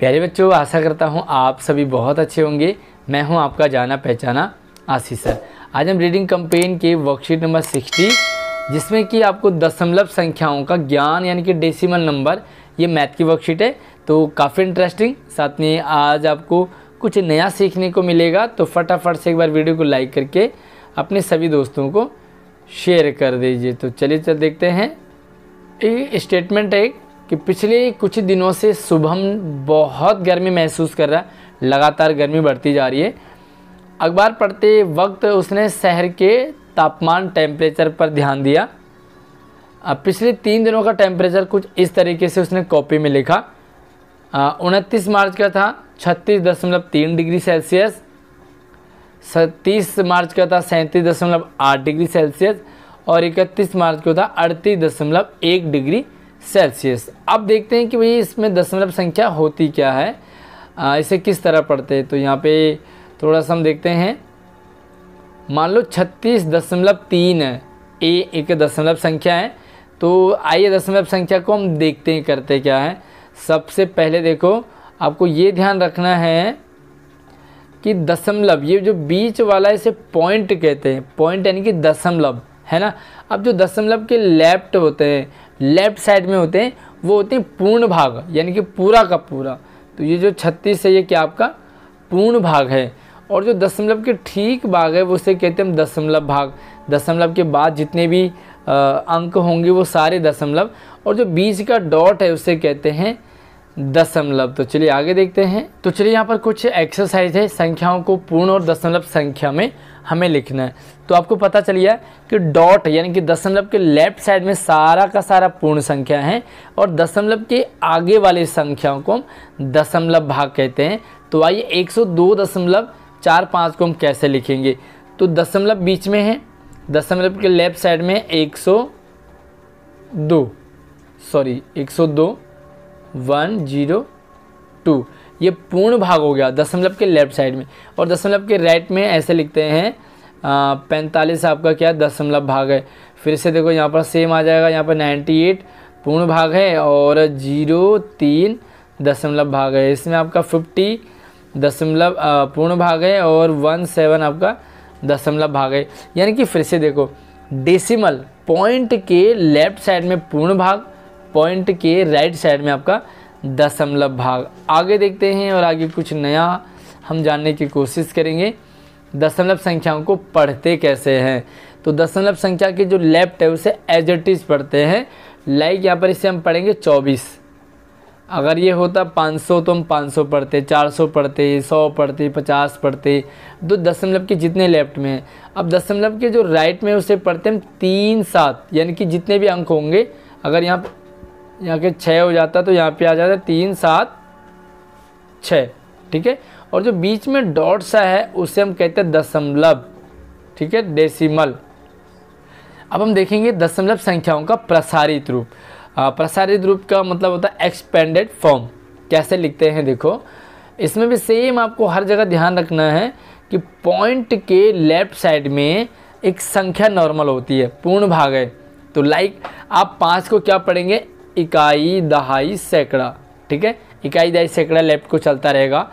प्यारे बच्चों, आशा करता हूँ आप सभी बहुत अच्छे होंगे। मैं हूँ आपका जाना पहचाना आशीष सर। आज हम रीडिंग कैंपेन के वर्कशीट नंबर 60, जिसमें कि आपको दशमलव संख्याओं का ज्ञान यानी कि डेसिमल नंबर, ये मैथ की वर्कशीट है। तो काफ़ी इंटरेस्टिंग, साथ में आज आपको कुछ नया सीखने को मिलेगा। तो फटाफट से एक बार वीडियो को लाइक करके अपने सभी दोस्तों को शेयर कर दीजिए। तो चलिए देखते हैं। ये स्टेटमेंट है कि पिछले कुछ दिनों से शुभम बहुत गर्मी महसूस कर रहा है, लगातार गर्मी बढ़ती जा रही है। अखबार पढ़ते वक्त उसने शहर के तापमान टेम्परेचर पर ध्यान दिया। अब पिछले 3 दिनों का टेम्परेचर कुछ इस तरीके से उसने कॉपी में लिखा। 29 मार्च का था 36.3 डिग्री सेल्सियस, 30 मार्च का था 37.8 डिग्री सेल्सियस और 31 मार्च को था 38.1 डिग्री सेल्सियस। अब देखते हैं कि भाई इसमें दशमलव संख्या होती क्या है, इसे किस तरह पढ़ते हैं। तो यहाँ पे थोड़ा सा हम देखते हैं। मान लो 36.3 है, ए एक दशमलव संख्या है। तो आइए दशमलव संख्या को हम देखते हैं करते क्या है। सबसे पहले देखो, आपको ये ध्यान रखना है कि दशमलव, ये जो बीच वाला इसे पॉइंट कहते हैं। पॉइंट यानी कि दशमलव, है ना। अब जो दशमलव के लेफ्ट होते हैं, लेफ्ट साइड में होते हैं, वो होते हैं पूर्ण भाग, यानी कि पूरा का पूरा। तो ये जो 36 है, ये क्या आपका पूर्ण भाग है। और जो दशमलव के ठीक भाग है, वो उसे कहते हैं हम दशमलव भाग। दशमलव के बाद जितने भी अंक होंगे वो सारे दशमलव, और जो बीच का डॉट है उसे कहते हैं दशमलव। तो चलिए आगे देखते हैं। तो चलिए यहाँ पर कुछ एक्सरसाइज है, संख्याओं को पूर्ण और दशमलव संख्या में हमें लिखना है। तो आपको पता चल गया कि डॉट यानी कि दशमलव के लेफ्ट साइड में सारा का सारा पूर्ण संख्या है, और दशमलव के आगे वाली संख्याओं को हम दशमलव भाग कहते हैं। तो आइए 102.45 को हम कैसे लिखेंगे। तो दशमलव बीच में है, दशमलव के लेफ्ट साइड में 102, 102 ये पूर्ण भाग हो गया दशमलव के लेफ्ट साइड में। और दशमलव के राइट में ऐसे लिखते हैं 45 आपका क्या दशमलव भाग है। फिर से देखो यहाँ पर सेम आ जाएगा, यहाँ पर 98 पूर्ण भाग है और 03 दशमलव भाग है। इसमें आपका 50 दशमलव पूर्ण भाग है और 17 आपका दशमलव भाग है। यानी कि फिर से देखो, डेसिमल पॉइंट के लेफ्ट साइड में पूर्ण भाग, पॉइंट के राइट साइड में आपका दशमलव भाग। आगे देखते हैं और आगे कुछ नया हम जानने की कोशिश करेंगे। दशमलव संख्याओं को पढ़ते कैसे हैं। तो दशमलव संख्या के जो लेफ्ट है उसे एज इट इज पढ़ते हैं। लाइक यहाँ पर इसे हम पढ़ेंगे 24। अगर ये होता 500 तो हम 500 पढ़ते, 400 पढ़ते, 100 पढ़ते, 50 पढ़ते। दो दशमलव के जितने लेफ्ट में हैं। अब दशमलव के जो राइट में उसे पढ़ते हम 3 7, यानी कि जितने भी अंक होंगे, अगर यहाँ के 6 हो जाता तो यहाँ पे आ जाता 3 7 6, ठीक है। और जो बीच में डॉट सा है उसे हम कहते हैं दशमलव, ठीक है, डेसिमल। अब हम देखेंगे दशमलव संख्याओं का प्रसारित रूप। प्रसारित रूप का मतलब होता है एक्सपेंडेड फॉर्म। कैसे लिखते हैं देखो, इसमें भी सेम आपको हर जगह ध्यान रखना है कि पॉइंट के लेफ्ट साइड में एक संख्या नॉर्मल होती है, पूर्ण भाग है। तो लाइक आप 5 को क्या पढ़ेंगे, इकाई दहाई सैकड़ा, ठीक है। इकाई दहाई सैकड़ा लेफ्ट को चलता रहेगा।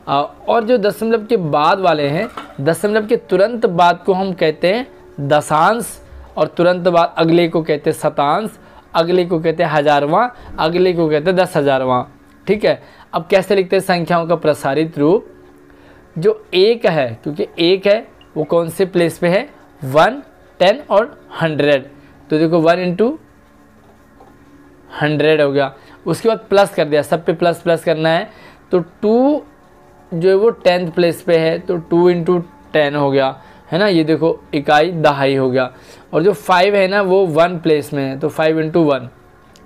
और जो दशमलव के बाद वाले हैं, दशमलव के तुरंत बाद को हम कहते हैं दशांश, और तुरंत बाद अगले को कहते हैं शतांश, अगले को कहते हैं हजारवां, अगले को कहते हैं 10,000वां, ठीक है। अब कैसे लिखते हैं संख्याओं का प्रसारित रूप। जो एक है, क्योंकि एक है वो कौन से प्लेस पे है, 1 10 और 100। तो देखो 1 × 100 हो गया। उसके बाद प्लस कर दिया, सब पे प्लस प्लस करना है। तो 2 जो है वो 10th प्लेस पे है, तो 2 × 10 हो गया, है ना। ये देखो इकाई दहाई हो गया। और जो 5 है ना वो 1 प्लेस में है, तो 5 × 1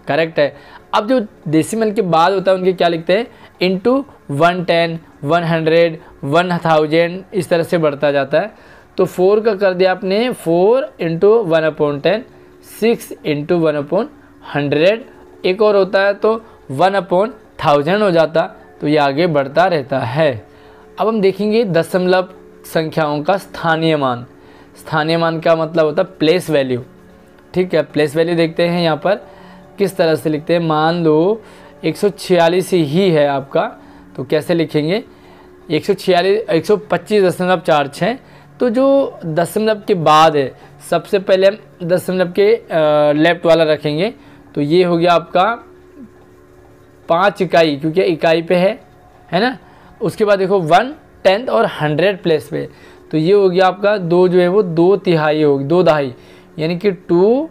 करेक्ट है। अब जो डेसिमल के बाद होता है उनके क्या लिखते हैं, × 110 100 1000, इस तरह से बढ़ता जाता है। तो 4 का कर दिया आपने 4 × 1/10, 6 × 1/100। एक और होता है तो 1/1000 हो जाता। तो ये आगे बढ़ता रहता है। अब हम देखेंगे दशमलव संख्याओं का स्थानीय मान। स्थानीय मान का मतलब होता है प्लेस वैल्यू, ठीक है। प्लेस वैल्यू देखते हैं यहाँ पर किस तरह से लिखते हैं। मान लो 146 ही है आपका, तो कैसे लिखेंगे 125.46, तो जो दशमलव के बाद है सबसे पहले हम दशमलव के लेफ्ट वाला रखेंगे, तो ये हो गया आपका 5 इकाई, क्योंकि इकाई पे है ना। उसके बाद देखो 1/10 और 100 प्लेस पे, तो ये हो गया आपका 2 जो है वो 2 तिहाई होगी, 2 दहाई, यानी कि 2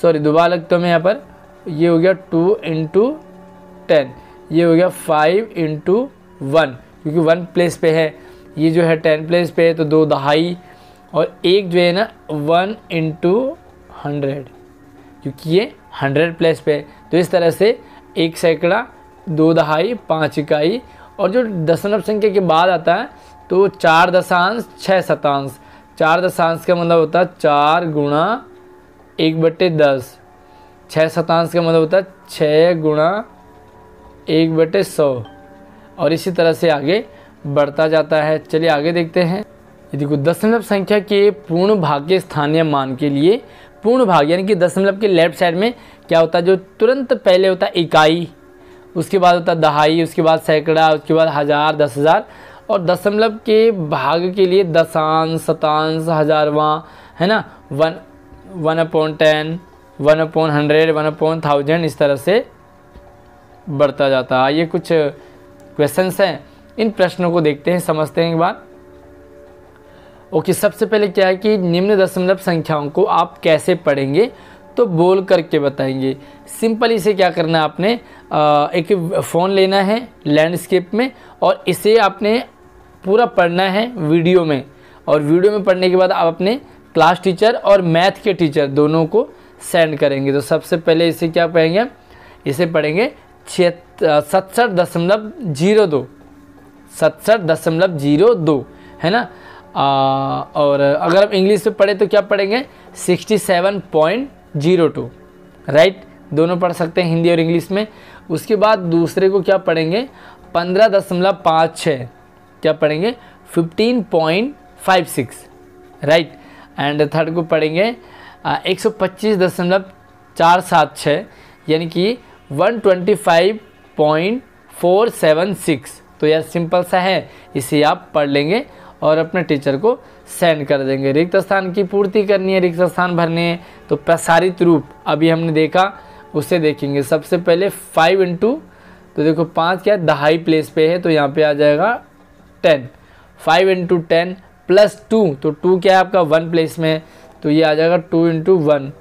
दोबारा लगता हूँ मैं यहाँ पर, ये हो गया 2 × 10, ये हो गया 5 × 1, क्योंकि 1 प्लेस पे है, ये जो है 10 प्लेस पे है तो 2 दहाई, और एक जो है ना 1 × 100, क्योंकि ये 100 प्लेस पे है। तो इस तरह से 1 सैकड़ा, 2 दहाई, 5 इकाई, और जो दशमलव संख्या के बाद आता है तो 4.6 4 दशांश का मतलब होता है 4 × 1/10, 6 शतांश का मतलब होता है 6 × 1/100, और इसी तरह से आगे बढ़ता जाता है। चलिए आगे देखते हैं। ये देखो दशमलव संख्या के पूर्ण भाग के स्थानीय मान के लिए पूर्ण भाग, यानी कि दशमलव के लेफ्ट साइड में क्या होता है, जो तुरंत पहले होता है इकाई, उसके बाद होता है दहाई, उसके बाद सैकड़ा, उसके बाद हज़ार, 10,000, और दशमलव के भाग के लिए दशांश, शतांश, हजारवां, है ना, 1/10, 1/100, 1/1000, इस तरह से बढ़ता जाता है। ये कुछ क्वेश्चंस हैं, इन प्रश्नों को देखते हैं, समझते हैं एक बार। ओके, सबसे पहले क्या है कि निम्न दशमलव संख्याओं को आप कैसे पढ़ेंगे, तो बोल करके बताएंगे। सिंपल इसे क्या करना है, आपने एक फ़ोन लेना है लैंडस्केप में, और इसे आपने पूरा पढ़ना है वीडियो में, और वीडियो में पढ़ने के बाद आप अपने क्लास टीचर और मैथ के टीचर दोनों को सेंड करेंगे। तो सबसे पहले इसे क्या पढ़ेंगे, इसे पढ़ेंगे 67.02, 67.02, है ना। और अगर आप इंग्लिश में पढ़े तो क्या पढ़ेंगे 67.02, राइट, दोनों पढ़ सकते हैं हिंदी और इंग्लिश में। उसके बाद दूसरे को क्या पढ़ेंगे 15.56, क्या पढ़ेंगे 15.56, राइट। एंड थर्ड को पढ़ेंगे 125.476, यानी कि 125.476। तो यार सिंपल सा है, इसे आप पढ़ लेंगे और अपने टीचर को सेंड कर देंगे। रिक्त स्थान की पूर्ति करनी है, रिक्त स्थान भरने हैं, तो प्रसारित रूप अभी हमने देखा, उससे देखेंगे। सबसे पहले 5 × तो देखो 5 क्या है, दहाई प्लेस पे है, तो यहाँ पे आ जाएगा 10, 5 × 10 + 2, तो 2 क्या है आपका 1 प्लेस में है, तो ये आ जाएगा 2 × 1।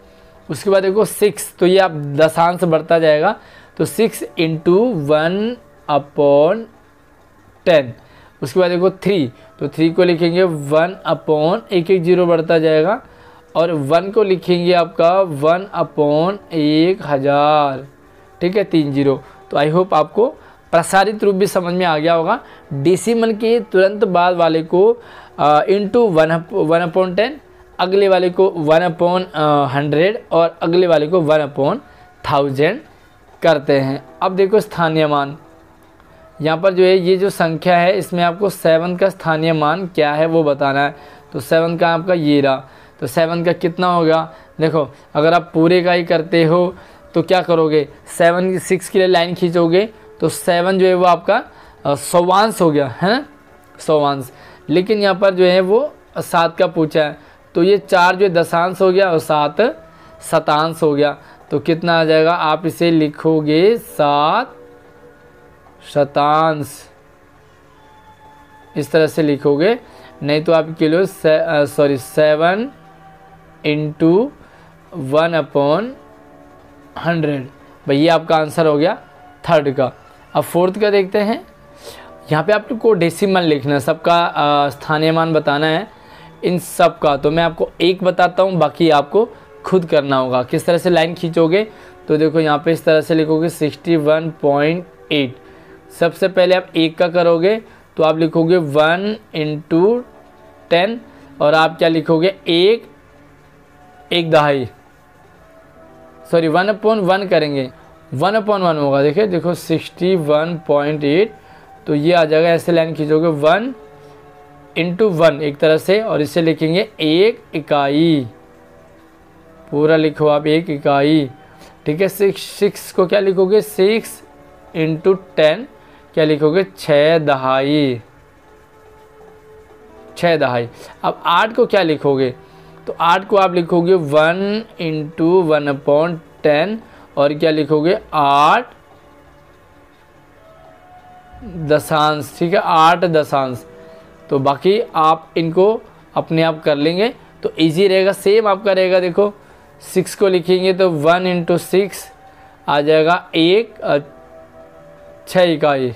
उसके बाद देखो 6, तो ये आप दशांश बढ़ता जाएगा, तो 6 × 1/10। उसके बाद देखो 3, तो 3 को लिखेंगे 1/110 बढ़ता जाएगा, और 1 को लिखेंगे आपका 1/1000, ठीक है, 30। तो आई होप आपको प्रसारित रूप भी समझ में आ गया होगा। डेसिमल के तुरंत बाद वाले को इंटू 1/10, अगले वाले को 1/100, और अगले वाले को 1/1000 करते हैं। अब देखो स्थानीय मान, यहाँ पर जो है ये जो संख्या है इसमें आपको 7 का स्थानीय मान क्या है वो बताना है। तो 7 का आपका ये रहा, तो 7 का कितना होगा, देखो अगर आप पूरे का ही करते हो तो क्या करोगे, 6 के लिए लाइन खींचोगे, तो 7 जो है वो आपका सौवांश हो गया, है ना, सौवांश। लेकिन यहाँ पर जो है वो 7 का पूछा है, तो ये 4 जो है दशांश हो गया और 7 शतांश हो गया। तो कितना आ जाएगा, आप इसे लिखोगे 7 शतांश, इस तरह से लिखोगे, नहीं तो आप किलो 7 × 1/100, भैया आपका आंसर हो गया थर्ड का। अब फोर्थ का देखते हैं। यहाँ पे आपको डेसिमल लिखना है, सबका स्थानीय मान बताना है इन सब का। तो मैं आपको एक बताता हूँ, बाकी आपको खुद करना होगा। किस तरह से लाइन खींचोगे, तो देखो यहाँ पे इस तरह से लिखोगे 61.8। सबसे पहले आप एक का करोगे तो आप लिखोगे 1 × 10, और आप क्या लिखोगे 1 दहाई, सॉरी 1/1 करेंगे, 1/1 होगा। देखिए देखो 61.8, तो ये आ जाएगा, ऐसे लाइन खींचोगे 1 × 1 एक तरह से, और इसे लिखेंगे 1 इकाई, पूरा लिखो आप 1 इकाई, ठीक है। 6 को क्या लिखोगे 6 × 10, क्या लिखोगे 6 दहाई, 6 दहाई। अब 8 को क्या लिखोगे, तो 8 को आप लिखोगे 1 इंटू 1/10 और क्या लिखोगे 8 दशांश, ठीक है 8 दशांश। तो बाकी आप इनको अपने आप कर लेंगे तो इजी रहेगा। सेम आपका रहेगा, देखो 6 को लिखेंगे तो 1 इंटू 6 आ जाएगा 6 इकाई,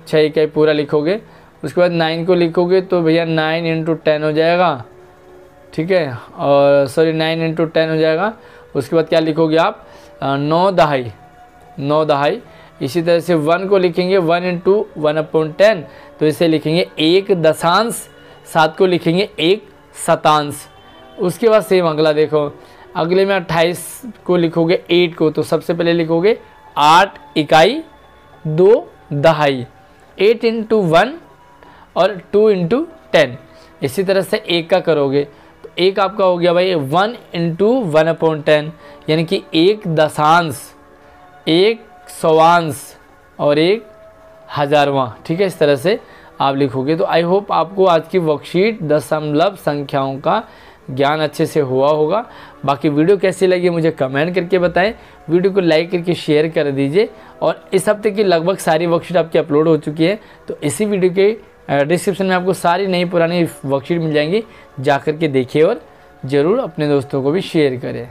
6 इकाई पूरा लिखोगे। उसके बाद 9 को लिखोगे तो भैया 9 इंटू 10 हो जाएगा, ठीक है, और सॉरी 9 इंटू 10 हो जाएगा। उसके बाद क्या लिखोगे आप 9 दहाई, 9 दहाई। इसी तरह से 1 को लिखेंगे 1 इंटू 1/10 तो इसे लिखेंगे 1 दशांश, 7 को लिखेंगे 1 शतांश। उसके बाद सेम अगला देखो, अगले में 28 को लिखोगे 8 को, तो सबसे पहले लिखोगे 8 इकाई 2 दहाई, 8 इंटू 1 और 2 इंटू 10। इसी तरह से 1 का करोगे तो 1 आपका हो गया भाई 1 इंटू 1/10 यानी कि 1 दशांश, 1 सवांश और 1 हजारवां, ठीक है। इस तरह से आप लिखोगे। तो आई होप आपको आज की वर्कशीट दशमलव संख्याओं का ज्ञान अच्छे से हुआ होगा। बाकी वीडियो कैसी लगी मुझे कमेंट करके बताएं, वीडियो को लाइक करके शेयर कर दीजिए। और इस हफ्ते की लगभग सारी वर्कशीट आपकी अपलोड हो चुकी है, तो इसी वीडियो के डिस्क्रिप्शन में आपको सारी नई पुरानी वर्कशीट मिल जाएंगी, जा कर के देखिए और ज़रूर अपने दोस्तों को भी शेयर करें।